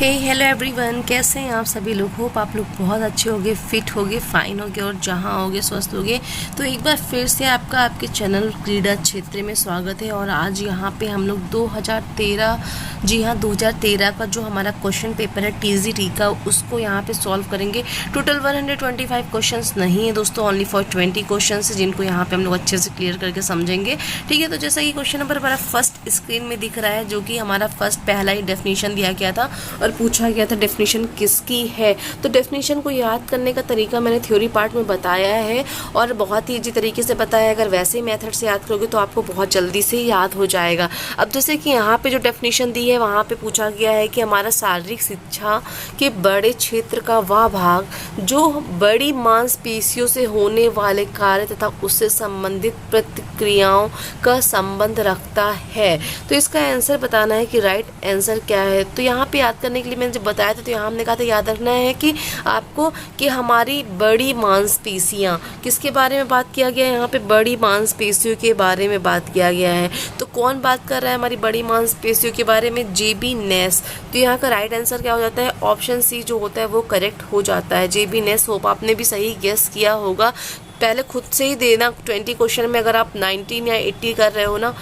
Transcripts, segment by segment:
Hello everyone, कैसे हैं आप सभी लोग। होप आप लोग बहुत अच्छे होंगे, फिट होंगे, फाइन होंगे और जहां होंगे स्वस्थ होंगे। तो एक बार फिर से आपका आपके चैनल क्रीड़ा क्षेत्र में स्वागत है। और आज यहां पे हम लोग 2013 2013 का जो हमारा क्वेश्चन पेपर है टीजीटी का, उसको यहां पे सॉल्व करेंगे। टोटल 125 क्वेश्चंस नहीं है दोस्तों, ओनली फॉर 20 क्वेश्चंस, जिनको यहाँ पे हम लोग अच्छे से क्लियर करके समझेंगे। ठीक है, तो जैसा कि क्वेश्चन नंबर हमारा फर्स्ट स्क्रीन में दिख रहा है, जो कि हमारा फर्स्ट पहला ही डेफिनेशन दिया गया था और पूछा गया था डेफिनेशन किसकी है। तो डेफिनेशन को याद करने का तरीका मैंने थ्योरी पार्ट में बताया है और बहुत ही इजी तरीके से बताया है। अगर वैसे ही मेथड से याद करोगे तो आपको बहुत जल्दी से याद हो जाएगा। अब जैसे कि यहाँ पे जो डेफिनेशन दी है, वहाँ पे पूछा गया है कि हमारा शारीरिक शिक्षा के बड़े क्षेत्र का वह भाग जो बड़ी मांसपेशियों से होने वाले कार्य तथा उससे संबंधित प्रतिक्रियाओं का संबंध रखता है। तो इसका आंसर बताना है कि राइट आंसर क्या है। तो यहाँ पे याद करने के लिए मैंने जब बताया था, तो यहाँ हमने कहा था याद रखना है कि आपको कि हमारी बड़ी मांसपेशियाँ किसके बारे में बात किया गया है। यहाँ पे बड़ी मांसपेशियों के बारे में बात किया गया है। तो कौन बात कर रहा है हमारी बड़ी मांसपेशियों के बारे में? जेबी नेस। तो यहाँ का राइट आंसर क्या हो जाता है? ऑप्शन सी जो होता है वो करेक्ट हो जाता है, जेबी नेस। होप आपने भी सही गेस किया होगा। पहले खुद से ही देना 20 क्वेश्चन में अगर आप 19 या 80 कर रहे हो ना,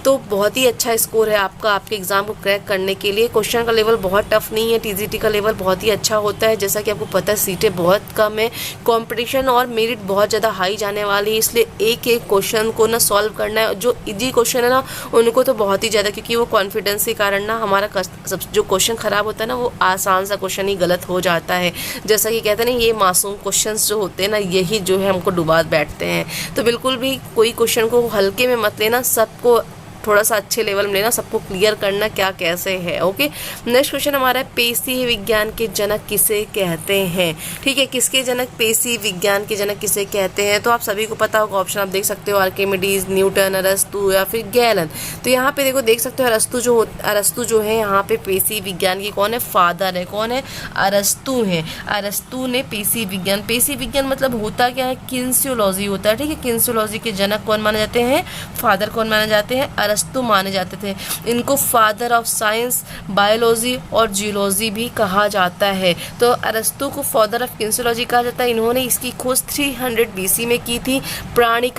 तो बहुत ही अच्छा स्कोर है आपका आपके एग्ज़ाम को क्रैक करने के लिए। क्वेश्चन का लेवल बहुत टफ नहीं है, टीजीटी का लेवल बहुत ही अच्छा होता है। जैसा कि आपको पता है सीटें बहुत कम है, कंपटीशन और मेरिट बहुत ज़्यादा हाई जाने वाली है, इसलिए एक एक क्वेश्चन को ना सॉल्व करना है। जो इजी क्वेश्चन है ना, उनको तो बहुत ही ज़्यादा, क्योंकि वो कॉन्फिडेंस के कारण ना हमारा सब जो क्वेश्चन ख़राब होता है ना, वो आसान सा क्वेश्चन ही गलत हो जाता है। जैसा कि कहते हैं ना, ये मासूम क्वेश्चन जो होते हैं ना, यही जो है हमको डुबा बैठते हैं। तो बिल्कुल भी कोई क्वेश्चन को हल्के में मत लेना, सबको थोड़ा सा अच्छे लेवल में लेना, सबको क्लियर करना क्या कैसे है। ओके, नेक्स्ट क्वेश्चन हमारा है, पेशी विज्ञान के जनक किसे कहते हैं। ठीक है, किसके जनक? पेशी विज्ञान के जनक किसे कहते हैं? तो आप सभी को पता होगा, ऑप्शन आप देख सकते हो, आर्किमिडीज, न्यूटन, अरस्तु या फिर गैलन। तो यहाँ पे देखो, देख सकते हो अरस्तु जो है यहाँ पे पेशी विज्ञान की कौन है? फादर है। कौन है? अरस्तु है। अरस्तु ने पेशी विज्ञान मतलब होता क्या है? किन्सियोलॉजी होता है। ठीक है, किन्सियोलॉजी के जनक कौन माने जाते हैं? फादर कौन माने जाते हैं? अरस्तु माने जाते थे। इनको फादर ऑफ साइंस, बायोलॉजी और जियोलॉजी भी कहा जाता है। तो अरस्तु को फादर ऑफ किन्सियोलॉजी कहा जाता है। इन्होंने इसकी खोज 300 BC में की थी। प्राणी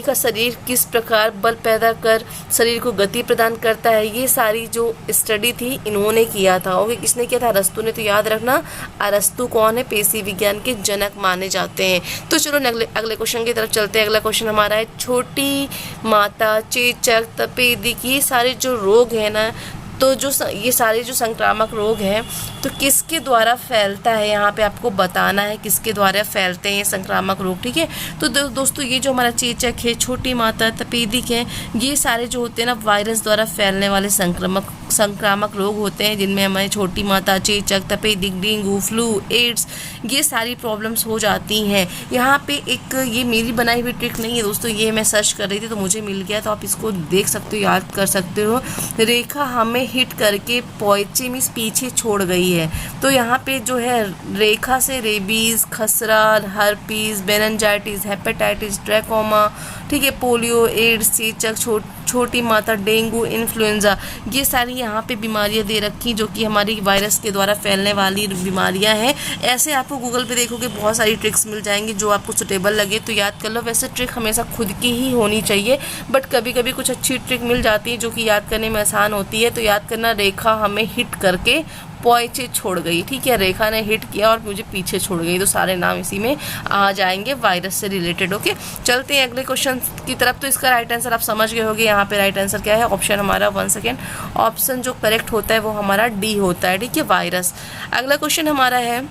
का शरीर किस प्रकार बल पैदा कर शरीर को गति प्रदान करता है, ये सारी जो स्टडी थी इन्होंने किया था। ओके, किसने किया था? अरस्तु ने। तो याद रखना, अरस्तु कौन है? पेशी विज्ञान के जनक माने जाते हैं। तो चलो अगले क्वेश्चन की तरफ चलते हैं। अगला क्वेश्चन हमारा है, छोटी माता, चेचक, तपेदिक, ये सारे जो रोग है ना, तो ये सारे जो संक्रामक रोग हैं, तो किसके द्वारा फैलता है? यहाँ पे आपको बताना है किसके द्वारा फैलते हैं ये संक्रामक रोग। ठीक है, तो दोस्तों ये जो हमारा चेचक है, छोटी माता, तपेदिक है, ये सारे जो होते हैं ना, वायरस द्वारा फैलने वाले संक्रामक रोग होते हैं, जिनमें हमारी छोटी माता, चेचक, तपेदिक, डेंगू, फ्लू, एड्स, ये सारी प्रॉब्लम्स हो जाती हैं। यहाँ पे एक ये मेरी बनाई हुई ट्रिक नहीं है दोस्तों, ये मैं सर्च कर रही थी तो मुझे मिल गया, तो आप इसको देख सकते हो, याद कर सकते हो। रेखा हमें हिट करके पोएचे में पीछे छोड़ गई है। तो यहाँ पे जो है रेखा से रेबीज, खसरा, हर्पीज, बेरेंजाइटिस, हेपेटाइटिस, ट्रैकोमा, ठीक है, पोलियो, एड्स, चेचक, छोटी माता, डेंगू, इन्फ्लुएंजा, ये सारी यहाँ पे बीमारियाँ दे रखी, जो कि हमारी वायरस के द्वारा फैलने वाली बीमारियाँ हैं। ऐसे आपको गूगल पे देखोगे बहुत सारी ट्रिक्स मिल जाएंगी, जो आपको सुटेबल लगे तो याद कर लो। वैसे ट्रिक हमेशा खुद की ही होनी चाहिए, बट कभी कभी कुछ अच्छी ट्रिक मिल जाती है जो कि याद करने में आसान होती है। तो याद करना, रेखा हमें हिट करके पोएचे छोड़ गई। ठीक है, रेखा ने हिट किया और मुझे पीछे छोड़ गई, तो सारे नाम इसी में आ जाएंगे वायरस से रिलेटेड। ओके, चलते हैं अगले क्वेश्चन की तरफ। तो इसका राइट आंसर आप समझ गए होंगे। यहाँ पे राइट आंसर क्या है? ऑप्शन हमारा 1 सेकेंड, ऑप्शन जो करेक्ट होता है वो हमारा डी होता है। ठीक है, वायरस। अगला क्वेश्चन हमारा है,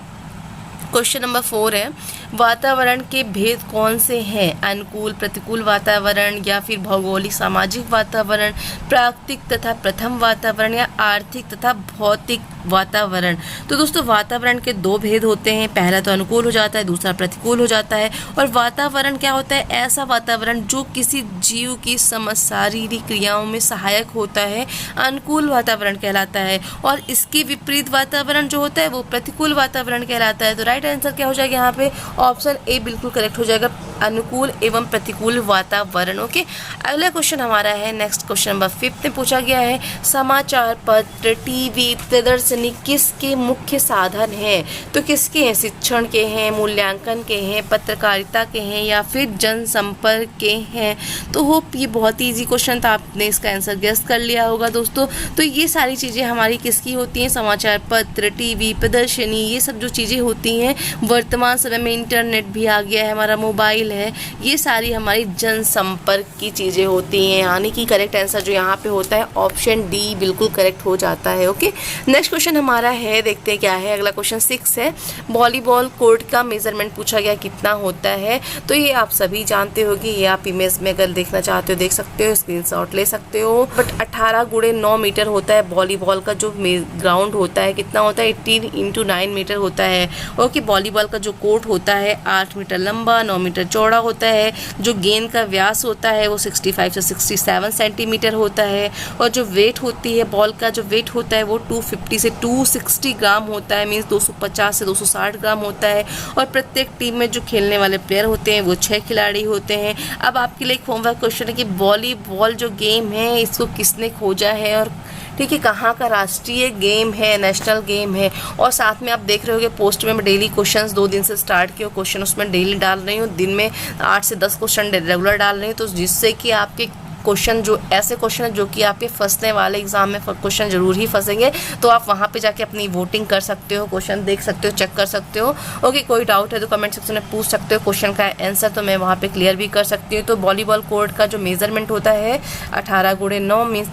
क्वेश्चन नंबर 4 है, वातावरण के भेद कौन से हैं? अनुकूल, प्रतिकूल वातावरण, या फिर भौगोलिक सामाजिक वातावरण, प्राकृतिक तथा प्रथम वातावरण, या आर्थिक तथा भौतिक वातावरण। तो दोस्तों वातावरण के 2 भेद होते हैं, पहला तो अनुकूल हो जाता है, दूसरा प्रतिकूल हो जाता है। और वातावरण क्या होता है? ऐसा वातावरण जो किसी जीव की समस्त शारीरिक क्रियाओं में सहायक होता है, अनुकूल वातावरण कहलाता है। और इसके विपरीत वातावरण जो होता है वो प्रतिकूल वातावरण कहलाता है। तो राइट आंसर क्या हो जाएगा यहाँ पे? ऑप्शन ए बिल्कुल करेक्ट हो जाएगा। अनुकूल एवं प्रतिकूल वातावरण। ओके, अगला क्वेश्चन हमारा है नेक्स्ट क्वेश्चन नंबर 5 में पूछा गया है, समाचार पत्र, टीवी, प्रदर्शनी किसके मुख्य साधन हैं? तो किसके हैं? शिक्षण के हैं, मूल्यांकन के हैं, पत्रकारिता के हैं या फिर जनसंपर्क के हैं? तो होप ये बहुत ही ईजी क्वेश्चन था, आपने इसका आंसर गेस कर लिया होगा दोस्तों। तो ये सारी चीज़ें हमारी किसकी होती हैं? समाचार पत्र, टीवी, प्रदर्शनी, ये सब जो चीज़ें होती हैं, वर्तमान समय में इंटरनेट भी आ गया है, हमारा मोबाइल है, ये सारी हमारी जनसंपर्क की चीज़ें होती हैं। यानी कि करेक्ट आंसर जो यहाँ पे होता है ऑप्शन डी बिल्कुल करेक्ट हो जाता है। ओके, नेक्स्ट क्वेश्चन हमारा है, देखते हैं क्या है। अगला क्वेश्चन 6 है, वॉलीबॉल कोर्ट का मेजरमेंट पूछा गया कितना होता है? तो ये आप सभी जानते होगी, ये आप इमेज में अगर देखना चाहते हो देख सकते हो, स्क्रीनशॉट ले सकते हो। बट 18 गुणे 9 मीटर होता है वॉलीबॉल का जो ग्राउंड होता है, कितना होता है? 18 × 9 मीटर होता है। ओके, वॉलीबॉल का जो कोर्ट होता है 8 मीटर लंबा, 9 मीटर चौड़ा होता है। जो गेंद का व्यास होता है वो 65 से 67 सेंटीमीटर होता है। और जो वेट होती है बॉल का, जो वेट होता है वो 250 से 260 ग्राम होता है, मीन्स 250 से 260 ग्राम होता है। और प्रत्येक टीम में जो खेलने वाले प्लेयर होते हैं वो 6 खिलाड़ी होते हैं। अब आपके लिए एक होमवर्क क्वेश्चन है कि वॉलीबॉल जो गेम है इसको किसने खोजा है और ठीक है कहाँ का राष्ट्रीय गेम है, नेशनल गेम है। और साथ में आप देख रहे होगे पोस्ट में मैं डेली क्वेश्चंस 2 दिन से स्टार्ट किया क्वेश्चन उसमें डेली डाल रही हूँ, दिन में 8 से 10 क्वेश्चन रेगुलर डाल रही हूँ, तो जिससे कि आपके क्वेश्चन जो ऐसे क्वेश्चन जो कि आपके फंसने वाले एग्जाम में क्वेश्चन जरूर ही फंसेंगे, तो आप वहाँ पे जाके अपनी वोटिंग कर सकते हो, क्वेश्चन देख सकते हो, चेक कर सकते हो। ओके, कोई डाउट है तो कमेंट सेक्शन में पूछ सकते हो, क्वेश्चन का आंसर तो मैं वहाँ पे क्लियर भी कर सकती हूँ। तो वॉलीबॉल कोर्ट का जो मेजरमेंट होता है 18 × 9 मीन्स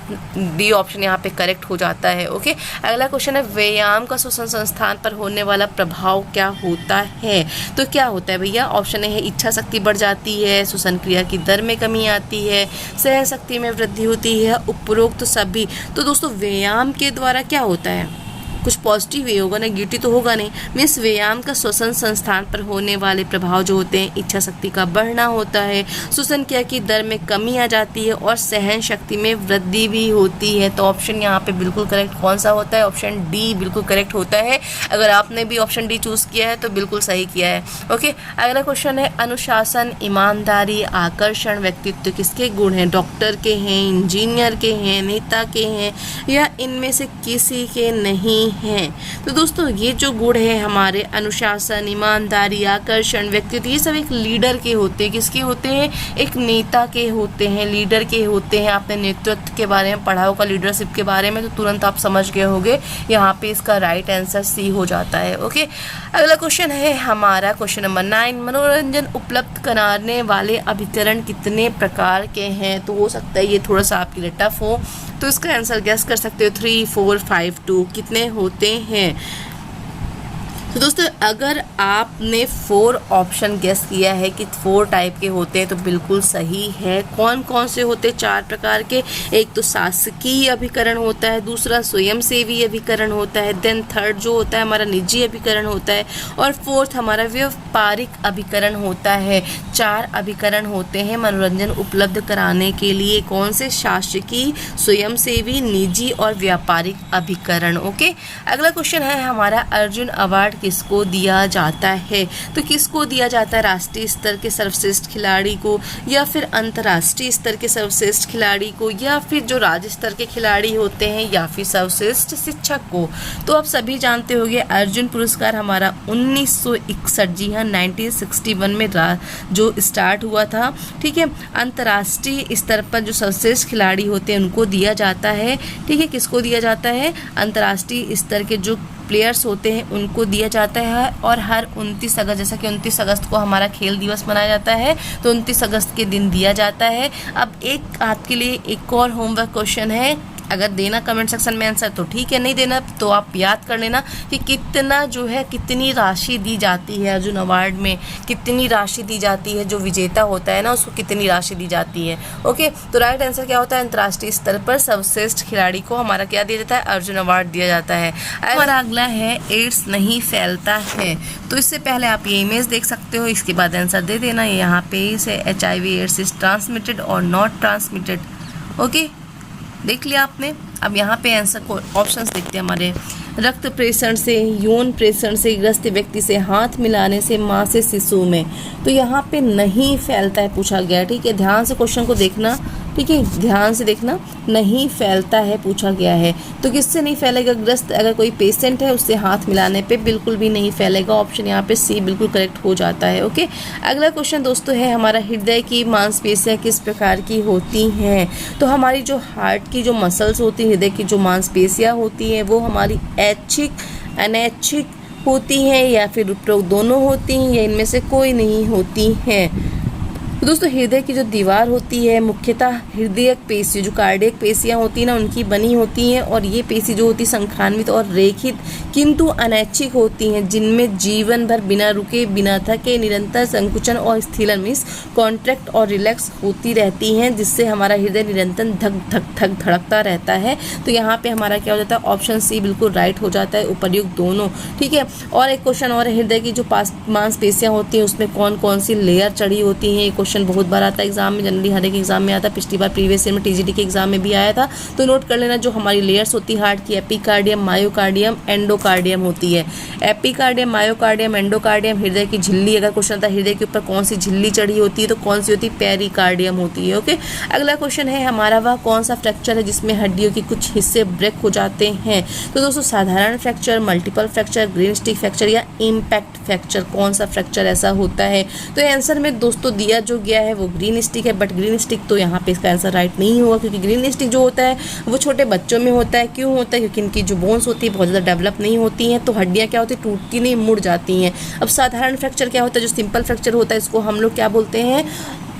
डी ऑप्शन यहाँ पे करेक्ट हो जाता है। ओके, अगला क्वेश्चन है, व्यायाम का श्वसन संस्थान पर होने वाला प्रभाव क्या होता है? तो क्या होता है भैया? ऑप्शन है इच्छा शक्ति बढ़ जाती है, श्वसन क्रिया की दर में कमी आती है, शक्ति में वृद्धि होती है, उपरोक्त सभी। तो दोस्तों व्यायाम के द्वारा क्या होता है? कुछ पॉजिटिव ही होगा, नेगेटिव तो होगा नहीं। मीन्स व्यायाम का श्वसन संस्थान पर होने वाले प्रभाव जो होते हैं, इच्छा शक्ति का बढ़ना होता है, श्वसन क्रिया की दर में कमी आ जाती है और सहन शक्ति में वृद्धि भी होती है। तो ऑप्शन यहाँ पे बिल्कुल करेक्ट कौन सा होता है? ऑप्शन डी बिल्कुल करेक्ट होता है। अगर आपने भी ऑप्शन डी चूज़ किया है तो बिल्कुल सही किया है। ओके, अगला क्वेश्चन है, अनुशासन, ईमानदारी, आकर्षण, व्यक्तित्व किसके गुण हैं? डॉक्टर के हैं, इंजीनियर के हैं, नेता के हैं या इनमें से किसी के नहीं हैं? तो दोस्तों ये जो गुण है हमारे, अनुशासन, ईमानदारी, आकर्षण, व्यक्तित्व, ये सब एक लीडर के होते हैं। किसके होते हैं? एक नेता के होते हैं, लीडर के होते हैं। आपने नेतृत्व के बारे में पढ़ा होगा, लीडरशिप के बारे में, तो तुरंत आप समझ गए होंगे। यहाँ पे इसका राइट आंसर सी हो जाता है। ओके, अगला क्वेश्चन है हमारा क्वेश्चन नंबर 9, मनोरंजन उपलब्ध कराने वाले अभिकरण कितने प्रकार के हैं? तो हो सकता है ये थोड़ा सा आपके लिए टफ हो, तो इसका आंसर गेस कर सकते हो 3, 4, 5, 2 कितने होते हैं? तो दोस्तों अगर आपने 4 ऑप्शन गेस किया है कि 4 टाइप के होते हैं तो बिल्कुल सही है। कौन कौन से होते हैं? 4 प्रकार के। एक तो शासकीय अभिकरण होता है, दूसरा स्वयंसेवी अभिकरण होता है, देन थर्ड जो होता है हमारा निजी अभिकरण होता है, और फोर्थ हमारा व्यापारिक अभिकरण होता है। 4 अभिकरण होते हैं मनोरंजन उपलब्ध कराने के लिए। कौन से? शासकीय, स्वयंसेवी, निजी और व्यापारिक अभिकरण। ओके, अगला क्वेश्चन है हमारा, अर्जुन अवार्ड किसको दिया जाता है? तो किसको दिया जाता है? राष्ट्रीय स्तर के सर्वश्रेष्ठ खिलाड़ी को, या फिर अंतर्राष्ट्रीय स्तर के सर्वश्रेष्ठ खिलाड़ी को, या फिर जो राज्य स्तर के खिलाड़ी होते हैं, या फिर सर्वश्रेष्ठ शिक्षक को? तो आप सभी जानते होंगे अर्जुन पुरस्कार हमारा 1961, जी हाँ 1961 में जो स्टार्ट हुआ था। ठीक है, अंतर्राष्ट्रीय स्तर पर जो सर्वश्रेष्ठ खिलाड़ी होते हैं उनको दिया जाता है। ठीक है, किसको दिया जाता है? अंतर्राष्ट्रीय स्तर के जो प्लेयर्स होते हैं उनको दिया जाता है। और हर 29 अगस्त, जैसा कि 29 अगस्त को हमारा खेल दिवस मनाया जाता है, तो 29 अगस्त के दिन दिया जाता है। अब एक आपके लिए एक और होमवर्क क्वेश्चन है, अगर देना कमेंट सेक्शन में आंसर तो ठीक है, नहीं देना तो आप याद कर लेना कि कितना जो है, कितनी राशि दी जाती है अर्जुन अवार्ड में, कितनी राशि दी जाती है, जो विजेता होता है ना उसको कितनी राशि दी जाती है। ओके, तो राइट आंसर क्या होता है? अंतर्राष्ट्रीय स्तर पर सर्वश्रेष्ठ खिलाड़ी को हमारा क्या दिया जाता है? अर्जुन अवार्ड दिया जाता है। और अगला है, एड्स नहीं फैलता है। तो इससे पहले आप ये इमेज देख सकते हो, इसके बाद आंसर दे देना। यहाँ पे इसे HIV एड्स इज ट्रांसमिटेड और नॉट ट्रांसमिटेड। ओके, देख लिया आपने। अब यहाँ पे आंसर को ऑप्शंस देखते हैं हमारे। रक्त प्रेषण से, यौन प्रेषण से ग्रस्त व्यक्ति से, हाथ मिलाने से, माँ से शिशु में। तो यहाँ पे नहीं फैलता है पूछा गया है, ठीक है। ध्यान से क्वेश्चन को देखना, ठीक है, ध्यान से देखना, नहीं फैलता है पूछा गया है। तो किससे नहीं फैलेगा? ग्रस्त अगर कोई पेशेंट है उससे हाथ मिलाने पे बिल्कुल भी नहीं फैलेगा। ऑप्शन यहाँ पे सी बिल्कुल करेक्ट हो जाता है। ओके, अगला क्वेश्चन दोस्तों है हमारा, हृदय की मांसपेशियाँ किस प्रकार की होती हैं? तो हमारी जो हार्ट की जो मसल्स होती हैं, हृदय की जो मांसपेशियाँ होती हैं, वो हमारी ऐच्छिक, अनैच्छिक होती हैं या फिर उपरोक्त दोनों होती हैं या इनमें से कोई नहीं होती हैं? तो दोस्तों हृदय की जो दीवार होती है मुख्यतः हृदय पेशी, जो कार्डियक पेशियाँ होती हैं ना, उनकी बनी होती हैं। और ये पेशी जो होती है संख्यान्वित और रेखित किंतु अनैच्छिक होती हैं, जिनमें जीवन भर बिना रुके, बिना थके, निरंतर संकुचन और स्थिलन मीन्स कॉन्ट्रैक्ट और रिलैक्स होती रहती हैं, जिससे हमारा हृदय निरंतर धक धक धक धड़कता रहता है। तो यहाँ पे हमारा क्या हो जाता है? ऑप्शन सी बिल्कुल राइट हो जाता है, उपर्युक्त दोनों, ठीक है। और एक क्वेश्चन और है, हृदय की जो मांसपेशियाँ होती हैं उसमें कौन कौन सी लेयर चढ़ी होती हैं? क्वेश्चन बहुत बार आता है एग्जाम में, जनरली हर एक एग्जाम में आता है। पिछली बार प्रीवियस ईयर में टीजीटी के एग्जाम में भी आया था। तो नोट कर लेना, जो हमारी लेयर्स होती है हार्ट की, एपिकार्डियम, मायोकार्डियम, एंडोकार्डियम होती है। Epicardium, myocardium, endocardium. हृदय की झिल्ली, अगर क्वेश्चन आता है हृदय के ऊपर कौन सी झिल्ली चढ़ी होती है, तो कौन सी होती है? पेरिकार्डियम होती है। ओके, अगला क्वेश्चन है हमारा, वह कौन सा फ्रैक्चर है जिसमें हड्डियों के कुछ हिस्से ब्रेक हो जाते हैं? तो दोस्तों साधारण fracture, multiple fracture, green stick fracture या इम्पैक्ट फ्रैक्चर, कौन सा फ्रैक्चर ऐसा होता है? तो आंसर में दोस्तों दिया जो गया है वो ग्रीन स्टिक है, बट ग्रीन स्टिक तो यहाँ पे इसका आंसर राइट नहीं होगा, क्योंकि ग्रीन स्टिक जो होता है वो छोटे बच्चों में होता है। क्यों होता है? क्योंकि इनकी जो बोन्स होती है बहुत ज़्यादा डेवलप नहीं होती हैं, तो हड्डियाँ क्या होती है? टूटती नहीं, मुड़ जाती हैं। अब साधारण फ्रैक्चर क्या होता है? जो सिंपल फ्रैक्चर होता है इसको हम लोग क्या बोलते हैं?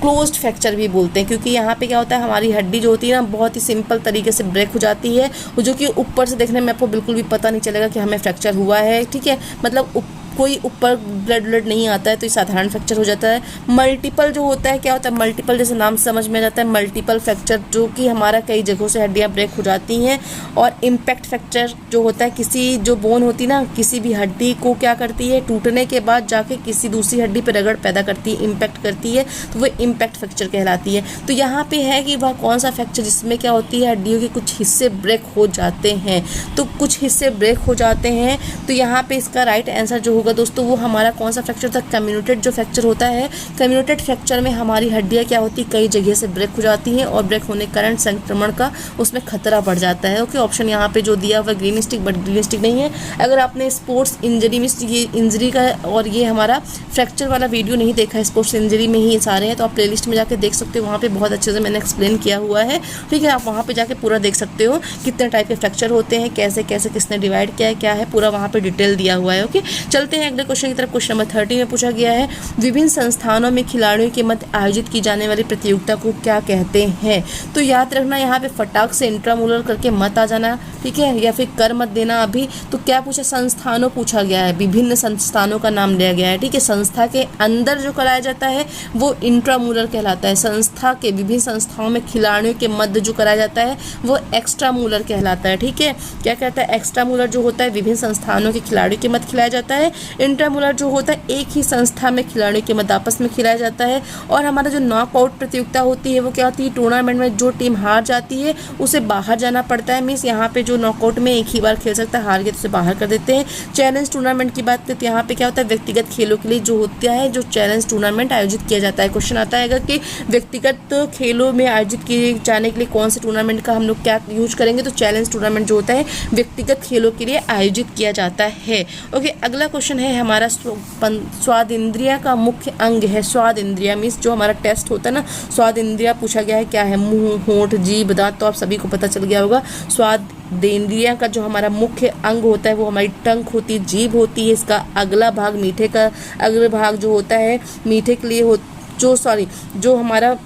क्लोज्ड फ्रैक्चर भी बोलते हैं, क्योंकि यहाँ पे क्या होता है, हमारी हड्डी जो होती है ना बहुत ही सिंपल तरीके से ब्रेक हो जाती है, जो कि ऊपर से देखने में आपको बिल्कुल भी पता नहीं चलेगा कि हमें फ्रैक्चर हुआ है, ठीक है। मतलब कोई ऊपर ब्लड नहीं आता है, तो ये साधारण फ्रैक्चर हो जाता है। मल्टीपल जो होता है, क्या होता है? मल्टीपल जैसे नाम से समझ में आ जाता है, मल्टीपल फ्रैक्चर, जो कि हमारा कई जगहों से हड्डियाँ ब्रेक हो जाती हैं। और इम्पैक्ट फ्रैक्चर जो होता है, किसी जो बोन होती है ना, किसी भी हड्डी को क्या करती है? टूटने के बाद जाके किसी दूसरी हड्डी पर रगड़ पैदा करती है, इम्पैक्ट करती है, तो वो इम्पैक्ट फ्रैक्चर कहलाती है। तो यहाँ पे है कि वह कौन सा फ्रैक्चर जिसमें क्या होती है? हड्डियों के कुछ हिस्से ब्रेक हो जाते हैं। तो कुछ हिस्से ब्रेक हो जाते हैं, तो यहाँ पे इसका राइट आंसर जो होगा दोस्तों वो हमारा कौन सा फ्रैक्चर था? कम्युनिटेड जो फ्रैक्चर होता है। कम्युनिटेड फ्रैक्चर में हमारी हड्डियाँ क्या होती है? कई जगह से ब्रेक हो जाती हैं, और ब्रेक होने के कारण संक्रमण का उसमें खतरा बढ़ जाता है। ओके, ऑप्शन यहाँ पे जो दिया हुआ green stick, but green stick नहीं है। अगर आपने स्पोर्ट्स इंजरी में ये इंजरी का और ये हमारा फ्रैक्चर वाला वीडियो नहीं देखा है, स्पोर्ट्स इंजरी में ही सारे हैं, तो आप प्लेलिस्ट में जाके देख सकते हो, वहाँ पे बहुत अच्छे से मैंने एक्सप्लेन किया हुआ है, ठीक है। आप वहाँ पे जाके पूरा देख सकते हो कितने टाइप के फ्रैक्चर होते हैं, कैसे कैसे किसने डिवाइड किया है, क्या है, पूरा वहाँ पे डिटेल दिया हुआ है। ओके, चलते हैं अगले क्वेश्चन की तरफ। क्वेश्चन नंबर 30 में पूछा गया है, विभिन्न संस्थानों में खिलाड़ियों के मध्य आयोजित की जाने वाली प्रतियोगिता को क्या कहते हैं? तो याद रखना, यहाँ पे फटाक से इंट्रामोलर करके मत आ जाना, ठीक है, या फिर कर मत देना अभी। तो क्या पूछा? संस्थानों पूछा गया है, विभिन्न संस्थानों का नाम लिया गया है, ठीक है। संस्था के अंदर जो कराया जाता है वो इंट्रामोलर कहलाता है। संस्था के विभिन्न संस्थाओं में खिलाड़ियों के मध्य जो कराया जाता है वो एक्स्ट्रामोलर कहलाता है, ठीक है। क्या कहता है? एक्स्ट्रामोलर जो होता है विभिन्न संस्थानों के खिलाड़ियों के मध्य खिलाया जाता है। इंट्रामोलर जो होता है एक ही संस्था में खिलाड़ियों के मध्य आपस में खिलाया जाता है। और हमारा जो नॉकआउट प्रतियोगिता होती है वो क्या होती है? टूर्नामेंट में जो टीम हार जाती है उसे बाहर जाना पड़ता है। मीन्स यहाँ पे जो नॉकआउट में एक ही बार खेल सकता है, हार गया तो उसे बाहर कर देते हैं। चैलेंज टूर्नामेंट की बात करें तो यहाँ पे क्या होता है? व्यक्तिगत खेलों के लिए जो होता है जो चैलेंज टूर्नामेंट आयोजित किया जाता है। क्वेश्चन आता है कि व्यक्तिगत खेलों में आयोजित किए जाने के लिए कौन से टूर्नामेंट का हम लोग क्या यूज करेंगे? तो चैलेंज टूर्नामेंट जो होता है व्यक्तिगत खेलों के लिए आयोजित किया जाता है। ओके, अगला क्वेश्चन है हमारा, स्वाद इंद्रिया का मुख्य अंग है। स्वाद इंद्रिया मीन्स जो हमारा टेस्ट होता है ना, स्वाद इंद्रिया पूछा गया है क्या है? मुंह, होंठ, जीभ, दांत, तो आप सभी को पता चल गया होगा। स्वाद इंद्रिया का जो हमारा मुख्य अंग होता है वो हमारी टंग होती है, जीभ होती है। इसका अगला भाग मीठे का अगला भाग जो होता है मीठे के लिए जो हमारा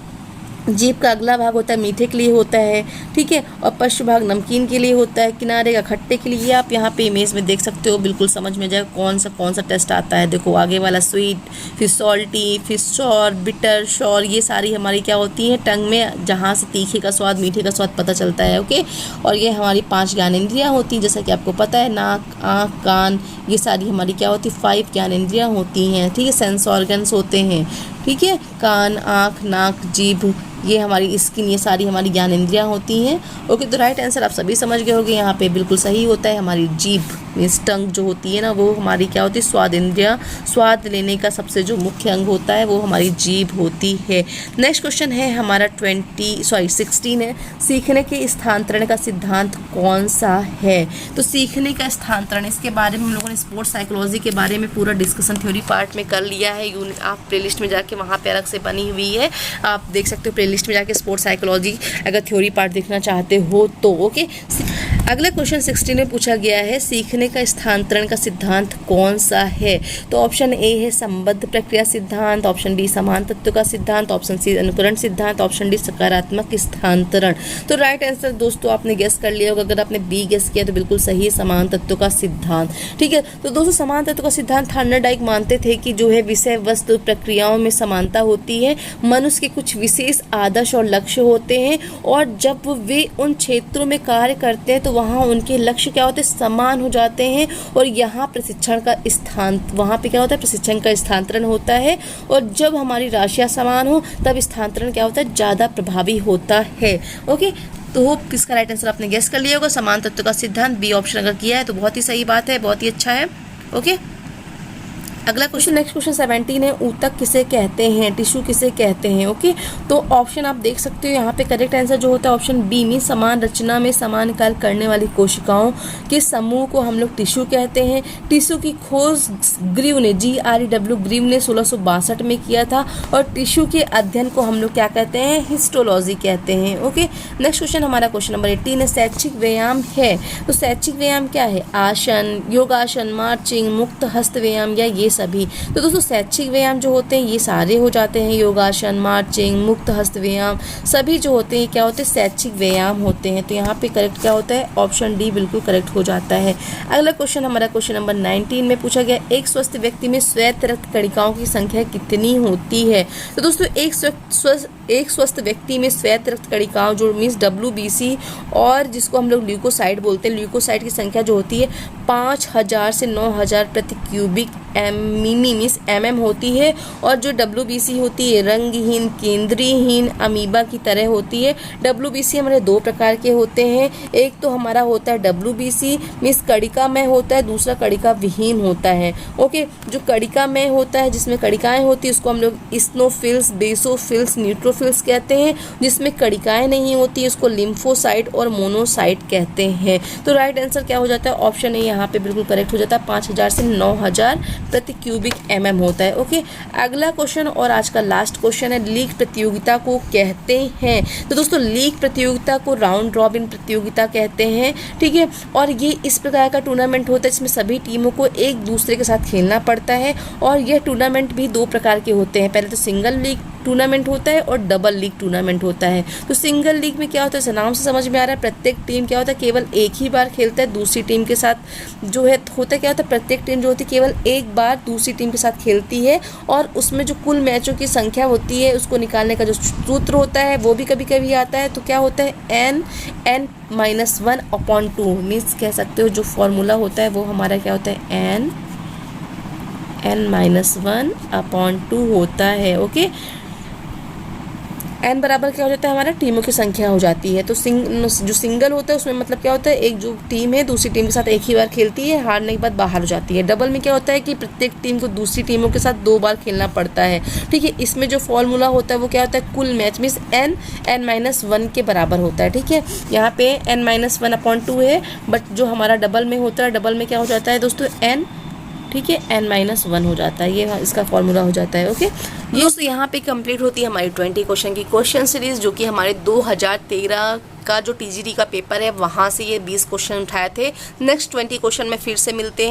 जीभ का अगला भाग होता है मीठे के लिए होता है, ठीक है। और पश्च भाग नमकीन के लिए होता है, किनारे का खट्टे के लिए। आप यहाँ पे इमेज में देख सकते हो, बिल्कुल समझ में जाएगा कौन सा टेस्ट आता है। देखो आगे वाला स्वीट, फिर सॉल्टी, फिर शॉर, बिटर, शॉर, ये सारी हमारी क्या होती है? टंग में, जहाँ से तीखे का स्वाद, मीठे का स्वाद पता चलता है। ओके, और ये हमारी 5 ज्ञानेंद्रियाँ होती हैं, जैसा कि आपको पता है। नाक, आँख, कान, ये सारी हमारी क्या होती है? 5 ज्ञानेंद्रियाँ होती हैं, ठीक है। सेंस ऑर्गन्स होते हैं, ठीक है। कान, आँख, नाक, जीभ, ये हमारी स्किन, ये सारी हमारी ज्ञानेंद्रियाँ होती हैं। ओके, तो राइट आंसर आप सभी समझ गए होंगे, यहाँ पे बिल्कुल सही होता है हमारी जीभ, मीन्स टंग जो होती है ना, वो हमारी क्या होती है, स्वाद इंद्रिया, स्वाद लेने का सबसे जो मुख्य अंग होता है वो हमारी जीभ होती है। नेक्स्ट क्वेश्चन है हमारा 16 है, सीखने के स्थानांतरण का सिद्धांत कौन सा है। तो सीखने का स्थानांतरण, इसके बारे में हम लोगों ने स्पोर्ट्स साइकोलॉजी के बारे में पूरा डिस्कशन थ्योरी पार्ट में कर लिया है। आप प्लेलिस्ट में जाके वहाँ पे अलग से बनी हुई है, आप देख सकते हो प्लेलिस्ट में जाके स्पोर्ट्स साइकोलॉजी अगर थ्योरी पार्ट देखना चाहते हो तो। ओके, अगला क्वेश्चन 16 में पूछा गया है, सीखने का स्थानांतरण का सिद्धांत कौन सा है। तो ऑप्शन ए है संबद्ध प्रक्रिया सिद्धांत, ऑप्शन बी समान तत्व का सिद्धांत, ऑप्शन सी अनुकरण सिद्धांत, ऑप्शन डी सकारात्मक स्थानांतरण। तो राइट आंसर दोस्तों आपने गेस कर लिया होगा, अगर आपने बी गेस किया तो बिल्कुल सही है, समान तत्व का सिद्धांत। ठीक है, तो दोस्तों समान तत्व का सिद्धांत थॉर्नडाइक मानते थे कि जो है विषय वस्तु प्रक्रियाओं में समानता होती है, मनुष्य के कुछ विशेष आदर्श और लक्ष्य होते हैं, और जब वे उन क्षेत्रों में कार्य करते हैं तो वहाँ उनके लक्ष्य क्या होते हैं, समान हो जाते हैं, और यहाँ प्रशिक्षण का स्थान, वहाँ पे क्या होता है, प्रशिक्षण का स्थानांतरण होता है, और जब हमारी राशियाँ समान हो तब स्थानांतरण क्या होता है, ज़्यादा प्रभावी होता है। ओके, तो होप किसका राइट आंसर आपने गेस कर लिया होगा, समान तत्व का सिद्धांत, बी ऑप्शन अगर किया है तो बहुत ही सही बात है, बहुत ही अच्छा है। ओके, अगला क्वेश्चन, नेक्स्ट क्वेश्चन 17 है, ऊतक किसे कहते हैं, टिश्यू किसे कहते हैं। ओके, तो ऑप्शन आप देख सकते हो यहाँ पे करेक्ट आंसर जो होता है ऑप्शन बी में समान रचना में समान कार्य करने वाली कोशिकाओं के समूह को हम लोग टिश्यू कहते हैं। टिश्यू की खोज ग्रीव ने GREW ग्रीव ने 1662 में किया था, और टिश्यू के अध्ययन को हम लोग क्या कहते हैं, हिस्टोलॉजी कहते हैं। ओके, नेक्स्ट क्वेश्चन हमारा क्वेश्चन नंबर 18 है, शैक्षिक व्यायाम है। तो शैक्षिक व्यायाम क्या है, आसन, योगासन, मार्चिंग, मुक्त हस्त व्यायाम या ये सभी। तो दोस्तों शैक्षिक व्यायाम जो होते हैं ये सारे हो जाते हैं, योगासन, मार्चिंग, मुक्त हस्त व्यायाम सभी जो होते हैं क्या होते हैं, शैक्षिक व्यायाम होते हैं। तो यहाँ पे करेक्ट क्या होता है, ऑप्शन डी बिल्कुल करेक्ट हो जाता है। अगला क्वेश्चन हमारा क्वेश्चन नंबर 19 में पूछा गया, एक स्वस्थ व्यक्ति में श्वेत रक्त कणिकाओं की संख्या कितनी होती है। तो दोस्तों एक स्वस्थ व्यक्ति में श्वेत रक्त कणिकाओं जो मीन्स WBC, और जिसको हम लोग ल्यूकोसाइट बोलते हैं, ल्यूकोसाइट की संख्या जो होती है 5000 से 9000 प्रति क्यूबिक मीमीस mm होती है, और जो WBC होती है रंगहीन केंद्रीयहीन अमीबा की तरह होती है। WBC हमारे दो प्रकार के होते हैं, एक तो हमारा होता है WBC मीन्स कणिका में होता है, दूसरा कणिका विहीन होता है। ओके, जो कणिका में होता है जिसमें कणिकाएं होती है उसको हम लोग इस्नोफिल्स, बेसोफिल्स, न्यूट्रोफिल्स कहते हैं। जिसमें कणिकाएं नहीं होती है उसको लिम्फोसाइट और मोनोसाइट कहते हैं। तो राइट आंसर क्या हो जाता है, ऑप्शन ए यहाँ पे बिल्कुल करेक्ट हो जाता है, 5000 से 9000 प्रति क्यूबिक mm होता है। ओके, अगला क्वेश्चन और आज का लास्ट क्वेश्चन है, लीग प्रतियोगिता को कहते हैं। तो दोस्तों लीग प्रतियोगिता को राउंड रॉबिन प्रतियोगिता कहते हैं। ठीक है, और ये इस प्रकार का टूर्नामेंट होता है जिसमें सभी टीमों को एक दूसरे के साथ खेलना पड़ता है, और यह टूर्नामेंट भी दो प्रकार के होते हैं, पहले तो सिंगल लीग टूर्नामेंट होता है और डबल लीग टूर्नामेंट होता है। तो सिंगल लीग में क्या होता है, नाम से समझ में आ रहा है, प्रत्येक टीम क्या होता है केवल एक ही बार खेलता है दूसरी टीम के साथ। जो है होता क्या होता है, प्रत्येक टीम जो होती है केवल एक बार दूसरी टीम के साथ खेलती है, और उसमें जो कुल मैचों की संख्या होती है उसको निकालने का जो सूत्र होता है वो भी कभी कभी आता है। तो क्या होता है, n-1/2 मीन्स कह सकते हो जो फॉर्मूला होता है वो हमारा क्या होता है, n-1/2 होता है। ओके, n बराबर क्या हो जाता है, हमारा टीमों की संख्या हो जाती है। तो जो सिंगल होता है उसमें मतलब क्या होता है, एक जो टीम है दूसरी टीम के साथ एक ही बार खेलती है, हारने के बाद बाहर हो जाती है। डबल में क्या होता है कि प्रत्येक टीम को दूसरी टीमों के साथ 2 बार खेलना पड़ता है। ठीक है, इसमें जो फॉर्मूला होता है वो क्या होता है, कुल मैच मीन्स n-1 के बराबर होता है। ठीक है, यहाँ पे n-1/2 है, बट जो हमारा डबल में होता है, डबल में क्या हो जाता है दोस्तों, n, ठीक है, n-1 हो जाता है, ये इसका फॉर्मूला हो जाता है। ओके, ये दोस्तों यहाँ पे कंप्लीट होती है हमारी 20 क्वेश्चन की क्वेश्चन सीरीज, जो कि हमारे 2013 का जो TGT का पेपर है वहाँ से ये 20 क्वेश्चन उठाए थे। नेक्स्ट 20 क्वेश्चन में फिर से मिलते हैं।